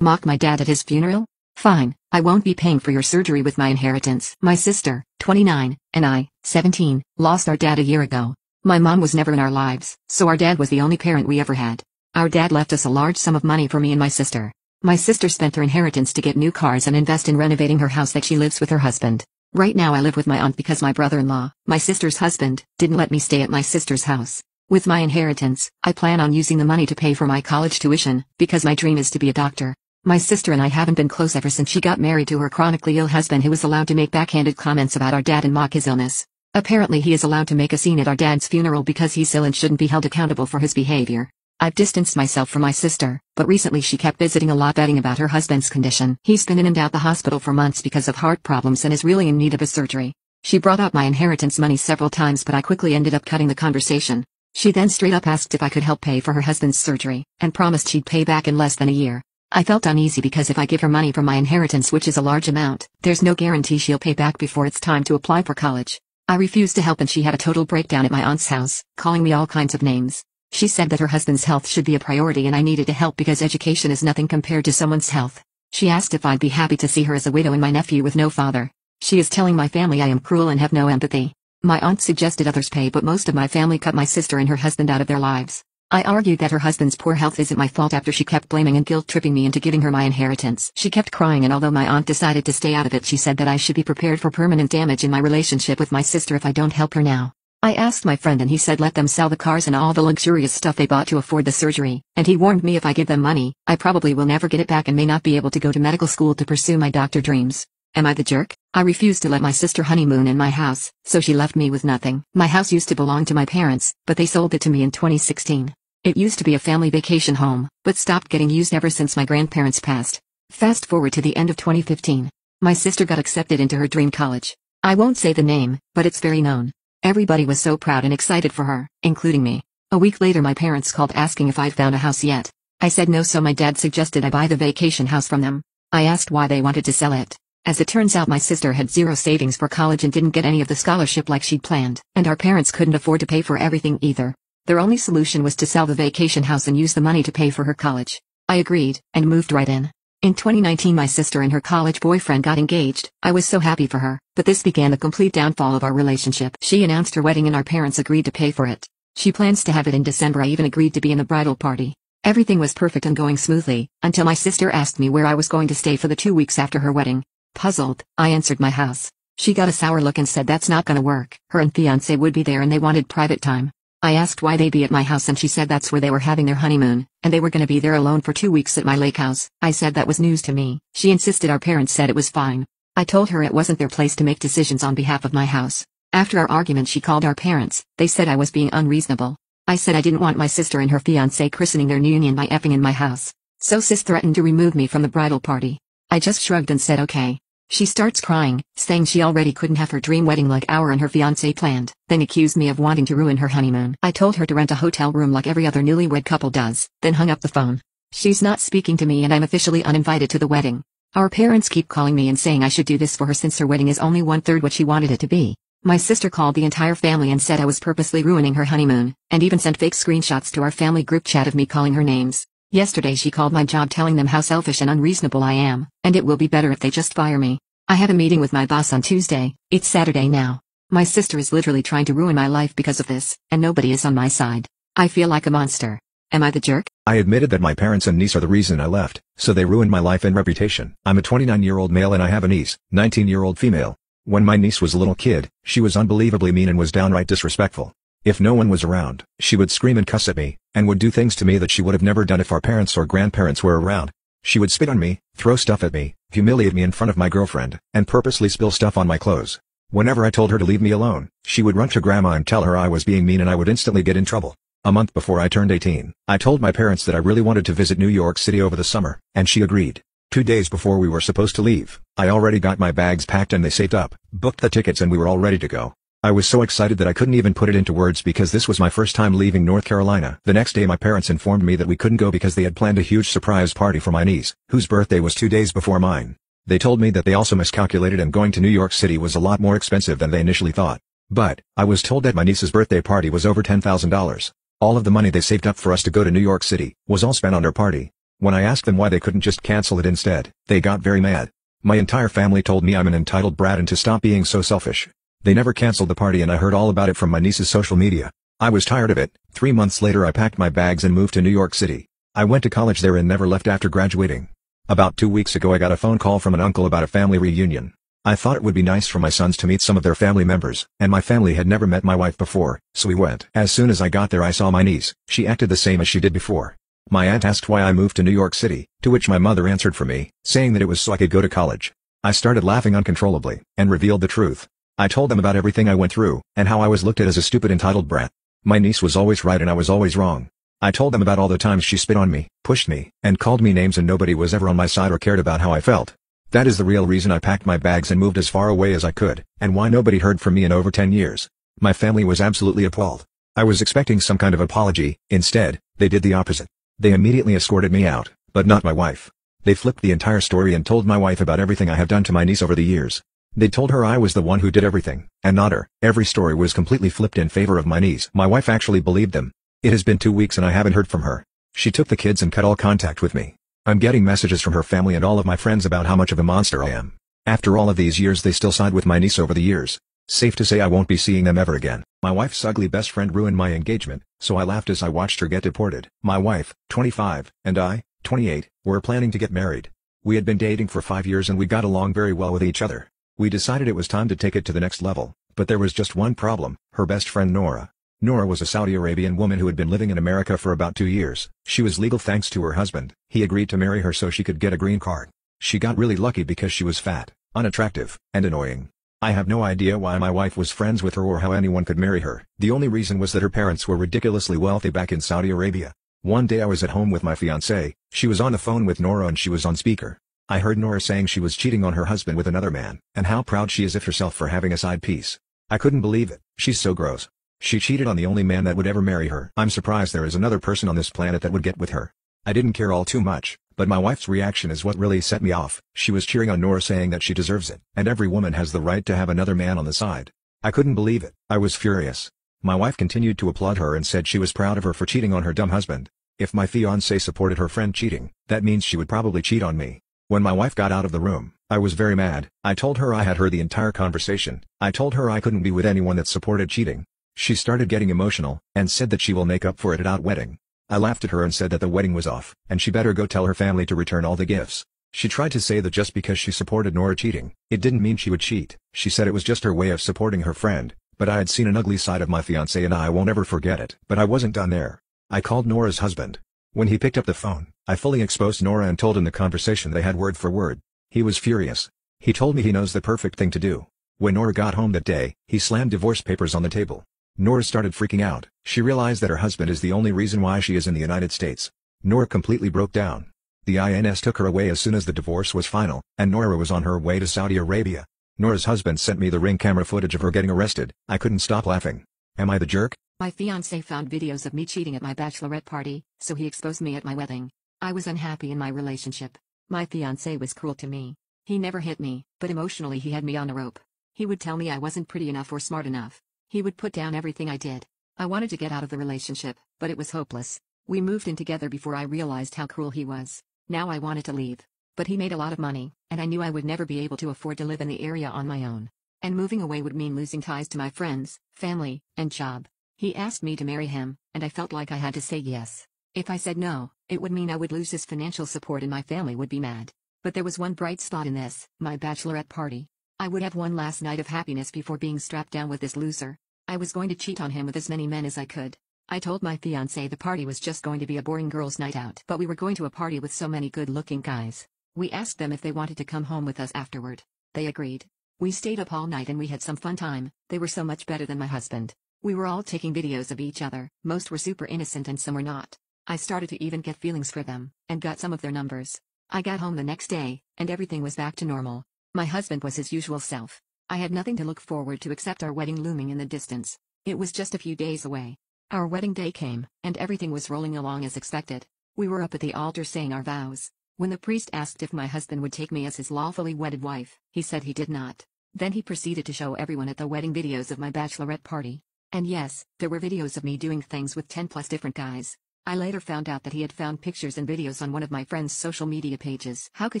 Mock my dad at his funeral? Fine, I won't be paying for your surgery with my inheritance. My sister, 29, and I, 17, lost our dad a year ago. My mom was never in our lives, so our dad was the only parent we ever had. Our dad left us a large sum of money for me and my sister. My sister spent her inheritance to get new cars and invest in renovating her house that she lives with her husband. Right now I live with my aunt because my brother-in-law, my sister's husband, didn't let me stay at my sister's house. With my inheritance, I plan on using the money to pay for my college tuition, because my dream is to be a doctor. My sister and I haven't been close ever since she got married to her chronically ill husband, who was allowed to make backhanded comments about our dad and mock his illness. Apparently he is allowed to make a scene at our dad's funeral because he's ill and shouldn't be held accountable for his behavior. I've distanced myself from my sister, but recently she kept visiting a lot, betting about her husband's condition. He's been in and out the hospital for months because of heart problems and is really in need of a surgery. She brought up my inheritance money several times, but I quickly ended up cutting the conversation. She then straight up asked if I could help pay for her husband's surgery, and promised she'd pay back in less than a year. I felt uneasy because if I give her money from my inheritance, which is a large amount, there's no guarantee she'll pay back before it's time to apply for college. I refused to help and she had a total breakdown at my aunt's house, calling me all kinds of names. She said that her husband's health should be a priority and I needed to help because education is nothing compared to someone's health. She asked if I'd be happy to see her as a widow and my nephew with no father. She is telling my family I am cruel and have no empathy. My aunt suggested others pay, but most of my family cut my sister and her husband out of their lives. I argued that her husband's poor health isn't my fault after she kept blaming and guilt-tripping me into giving her my inheritance. She kept crying, and although my aunt decided to stay out of it, she said that I should be prepared for permanent damage in my relationship with my sister if I don't help her now. I asked my friend and he said let them sell the cars and all the luxurious stuff they bought to afford the surgery, and he warned me if I give them money, I probably will never get it back and may not be able to go to medical school to pursue my doctor dreams. Am I the jerk? I refused to let my sister honeymoon in my house, so she left me with nothing. My house used to belong to my parents, but they sold it to me in 2016. It used to be a family vacation home, but stopped getting used ever since my grandparents passed. Fast forward to the end of 2015. My sister got accepted into her dream college. I won't say the name, but it's very known. Everybody was so proud and excited for her, including me. A week later my parents called asking if I'd found a house yet. I said no, so my dad suggested I buy the vacation house from them. I asked why they wanted to sell it. As it turns out, my sister had zero savings for college and didn't get any of the scholarship like she'd planned, and our parents couldn't afford to pay for everything either. Their only solution was to sell the vacation house and use the money to pay for her college. I agreed, and moved right in. In 2019 my sister and her college boyfriend got engaged. I was so happy for her, but this began the complete downfall of our relationship. She announced her wedding and our parents agreed to pay for it. She plans to have it in December. I even agreed to be in the bridal party. Everything was perfect and going smoothly, until my sister asked me where I was going to stay for the 2 weeks after her wedding. Puzzled, I answered my house. She got a sour look and said that's not gonna work. Her and fiance would be there and they wanted private time. I asked why they'd be at my house and she said that's where they were having their honeymoon, and they were gonna be there alone for 2 weeks at my lake house. I said that was news to me. She insisted our parents said it was fine. I told her it wasn't their place to make decisions on behalf of my house. After our argument she called our parents. They said I was being unreasonable. I said I didn't want my sister and her fiance christening their new union by effing in my house. So sis threatened to remove me from the bridal party. I just shrugged and said okay. She starts crying, saying she already couldn't have her dream wedding like our and her fiancé planned, then accused me of wanting to ruin her honeymoon. I told her to rent a hotel room like every other newlywed couple does, then hung up the phone. She's not speaking to me and I'm officially uninvited to the wedding. Our parents keep calling me and saying I should do this for her since her wedding is only 1/3 what she wanted it to be. My sister called the entire family and said I was purposely ruining her honeymoon, and even sent fake screenshots to our family group chat of me calling her names. Yesterday she called my job telling them how selfish and unreasonable I am, and it will be better if they just fire me. I had a meeting with my boss on Tuesday. It's Saturday now. My sister is literally trying to ruin my life because of this, and nobody is on my side. I feel like a monster. Am I the jerk? I admitted that my parents and niece are the reason I left, so they ruined my life and reputation. I'm a 29-year-old male and I have a niece, 19-year-old female. When my niece was a little kid, she was unbelievably mean and was downright disrespectful. If no one was around, she would scream and cuss at me, and would do things to me that she would have never done if our parents or grandparents were around. She would spit on me, throw stuff at me, humiliate me in front of my girlfriend, and purposely spill stuff on my clothes. Whenever I told her to leave me alone, she would run to grandma and tell her I was being mean and I would instantly get in trouble. A month before I turned 18, I told my parents that I really wanted to visit New York City over the summer, and she agreed. 2 days before we were supposed to leave, I already got my bags packed and they saved up, booked the tickets and we were all ready to go. I was so excited that I couldn't even put it into words because this was my first time leaving North Carolina. The next day my parents informed me that we couldn't go because they had planned a huge surprise party for my niece, whose birthday was 2 days before mine. They told me that they also miscalculated and going to New York City was a lot more expensive than they initially thought. But, I was told that my niece's birthday party was over $10,000. All of the money they saved up for us to go to New York City was all spent on her party. When I asked them why they couldn't just cancel it instead, they got very mad. My entire family told me I'm an entitled brat and to stop being so selfish. They never canceled the party and I heard all about it from my niece's social media. I was tired of it. 3 months later I packed my bags and moved to New York City. I went to college there and never left after graduating. About 2 weeks ago I got a phone call from an uncle about a family reunion. I thought it would be nice for my sons to meet some of their family members, and my family had never met my wife before, so we went. As soon as I got there I saw my niece. She acted the same as she did before. My aunt asked why I moved to New York City, to which my mother answered for me, saying that it was so I could go to college. I started laughing uncontrollably, and revealed the truth. I told them about everything I went through, and how I was looked at as a stupid entitled brat. My niece was always right and I was always wrong. I told them about all the times she spit on me, pushed me, and called me names and nobody was ever on my side or cared about how I felt. That is the real reason I packed my bags and moved as far away as I could, and why nobody heard from me in over 10 years. My family was absolutely appalled. I was expecting some kind of apology. Instead, they did the opposite. They immediately escorted me out, but not my wife. They flipped the entire story and told my wife about everything I have done to my niece over the years. They told her I was the one who did everything, and not her. Every story was completely flipped in favor of my niece. My wife actually believed them. It has been 2 weeks and I haven't heard from her. She took the kids and cut all contact with me. I'm getting messages from her family and all of my friends about how much of a monster I am. After all of these years they still side with my niece over the years. Safe to say I won't be seeing them ever again. My wife's ugly best friend ruined my engagement, so I laughed as I watched her get deported. My wife, 25, and I, 28, were planning to get married. We had been dating for 5 years and we got along very well with each other. We decided it was time to take it to the next level, but there was just one problem: her best friend Nora. Nora was a Saudi Arabian woman who had been living in America for about 2 years. She was legal thanks to her husband. He agreed to marry her so she could get a green card. She got really lucky because she was fat, unattractive, and annoying. I have no idea why my wife was friends with her or how anyone could marry her. The only reason was that her parents were ridiculously wealthy back in Saudi Arabia. One day I was at home with my fiancée. She was on the phone with Nora and she was on speaker. I heard Nora saying she was cheating on her husband with another man, and how proud she is of herself for having a side piece. I couldn't believe it. She's so gross. She cheated on the only man that would ever marry her. I'm surprised there is another person on this planet that would get with her. I didn't care all too much, but my wife's reaction is what really set me off. She was cheering on Nora saying that she deserves it, and every woman has the right to have another man on the side. I couldn't believe it. I was furious. My wife continued to applaud her and said she was proud of her for cheating on her dumb husband. If my fiancée supported her friend cheating, that means she would probably cheat on me. When my wife got out of the room, I was very mad. I told her I had heard the entire conversation. I told her I couldn't be with anyone that supported cheating. She started getting emotional, and said that she will make up for it at our wedding. I laughed at her and said that the wedding was off, and she better go tell her family to return all the gifts. She tried to say that just because she supported Nora cheating, it didn't mean she would cheat. She said it was just her way of supporting her friend, but I had seen an ugly side of my fiancé and I won't ever forget it. But I wasn't done there. I called Nora's husband. When he picked up the phone, I fully exposed Nora and told him the conversation they had word for word. He was furious. He told me he knows the perfect thing to do. When Nora got home that day, he slammed divorce papers on the table. Nora started freaking out. She realized that her husband is the only reason why she is in the United States. Nora completely broke down. The INS took her away as soon as the divorce was final, and Nora was on her way to Saudi Arabia. Nora's husband sent me the Ring camera footage of her getting arrested. I couldn't stop laughing. Am I the jerk? My fiancé found videos of me cheating at my bachelorette party, so he exposed me at my wedding. I was unhappy in my relationship. My fiancé was cruel to me. He never hit me, but emotionally he had me on a rope. He would tell me I wasn't pretty enough or smart enough. He would put down everything I did. I wanted to get out of the relationship, but it was hopeless. We moved in together before I realized how cruel he was. Now I wanted to leave. But he made a lot of money, and I knew I would never be able to afford to live in the area on my own. And moving away would mean losing ties to my friends, family, and job. He asked me to marry him, and I felt like I had to say yes. If I said no, it would mean I would lose his financial support and my family would be mad. But there was one bright spot in this: my bachelorette party. I would have one last night of happiness before being strapped down with this loser. I was going to cheat on him with as many men as I could. I told my fiancé the party was just going to be a boring girls' night out, but we were going to a party with so many good-looking guys. We asked them if they wanted to come home with us afterward. They agreed. We stayed up all night and we had some fun time. They were so much better than my husband. We were all taking videos of each other. Most were super innocent and some were not. I started to even get feelings for them, and got some of their numbers. I got home the next day, and everything was back to normal. My husband was his usual self. I had nothing to look forward to except our wedding looming in the distance. It was just a few days away. Our wedding day came, and everything was rolling along as expected. We were up at the altar saying our vows. When the priest asked if my husband would take me as his lawfully wedded wife, he said he did not. Then he proceeded to show everyone at the wedding videos of my bachelorette party. And yes, there were videos of me doing things with 10+ different guys. I later found out that he had found pictures and videos on one of my friend's social media pages. How could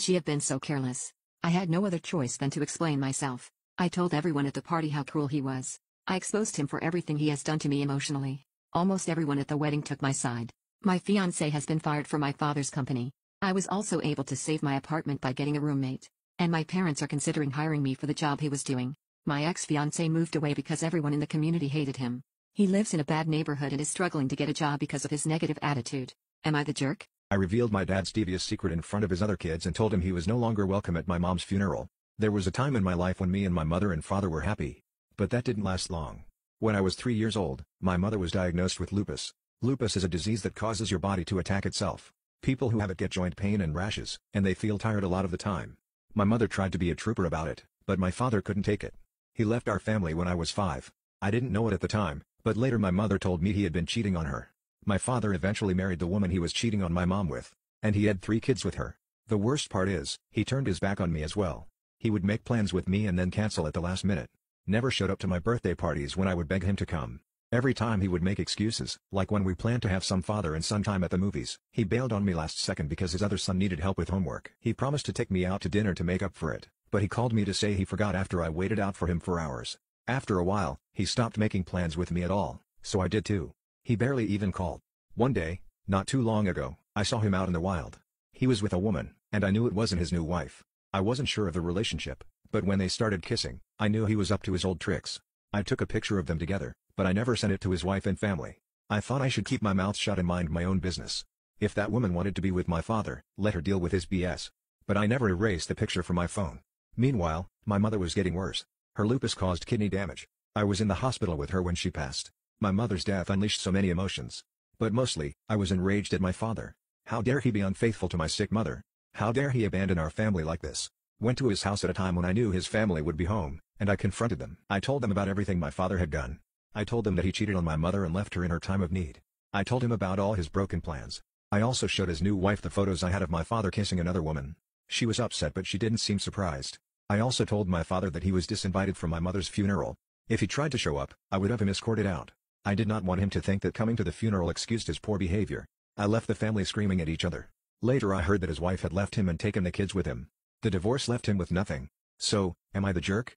she have been so careless? I had no other choice than to explain myself. I told everyone at the party how cruel he was. I exposed him for everything he has done to me emotionally. Almost everyone at the wedding took my side. My fiancé has been fired from my father's company. I was also able to save my apartment by getting a roommate. And my parents are considering hiring me for the job he was doing. My ex-fiancé moved away because everyone in the community hated him. He lives in a bad neighborhood and is struggling to get a job because of his negative attitude. Am I the jerk? I revealed my dad's devious secret in front of his other kids and told him he was no longer welcome at my mom's funeral. There was a time in my life when me and my mother and father were happy. But that didn't last long. When I was 3 years old, my mother was diagnosed with lupus. Lupus is a disease that causes your body to attack itself. People who have it get joint pain and rashes, and they feel tired a lot of the time. My mother tried to be a trooper about it, but my father couldn't take it. He left our family when I was 5. I didn't know it at the time, but later my mother told me he had been cheating on her. My father eventually married the woman he was cheating on my mom with, and he had 3 kids with her. The worst part is, he turned his back on me as well. He would make plans with me and then cancel at the last minute. Never showed up to my birthday parties when I would beg him to come. Every time he would make excuses, like when we planned to have some father and son time at the movies. He bailed on me last second because his other son needed help with homework. He promised to take me out to dinner to make up for it, but he called me to say he forgot after I waited out for him for hours. After a while, he stopped making plans with me at all, so I did too. He barely even called. One day, not too long ago, I saw him out in the wild. He was with a woman, and I knew it wasn't his new wife. I wasn't sure of the relationship, but when they started kissing, I knew he was up to his old tricks. I took a picture of them together, but I never sent it to his wife and family. I thought I should keep my mouth shut and mind my own business. If that woman wanted to be with my father, let her deal with his BS. But I never erased the picture from my phone. Meanwhile, my mother was getting worse. Her lupus caused kidney damage. I was in the hospital with her when she passed. My mother's death unleashed so many emotions. But mostly, I was enraged at my father. How dare he be unfaithful to my sick mother? How dare he abandon our family like this? Went to his house at a time when I knew his family would be home, and I confronted them. I told them about everything my father had done. I told them that he cheated on my mother and left her in her time of need. I told him about all his broken plans. I also showed his new wife the photos I had of my father kissing another woman. She was upset but she didn't seem surprised. I also told my father that he was disinvited from my mother's funeral. If he tried to show up, I would have him escorted out. I did not want him to think that coming to the funeral excused his poor behavior. I left the family screaming at each other. Later I heard that his wife had left him and taken the kids with him. The divorce left him with nothing. So, am I the jerk?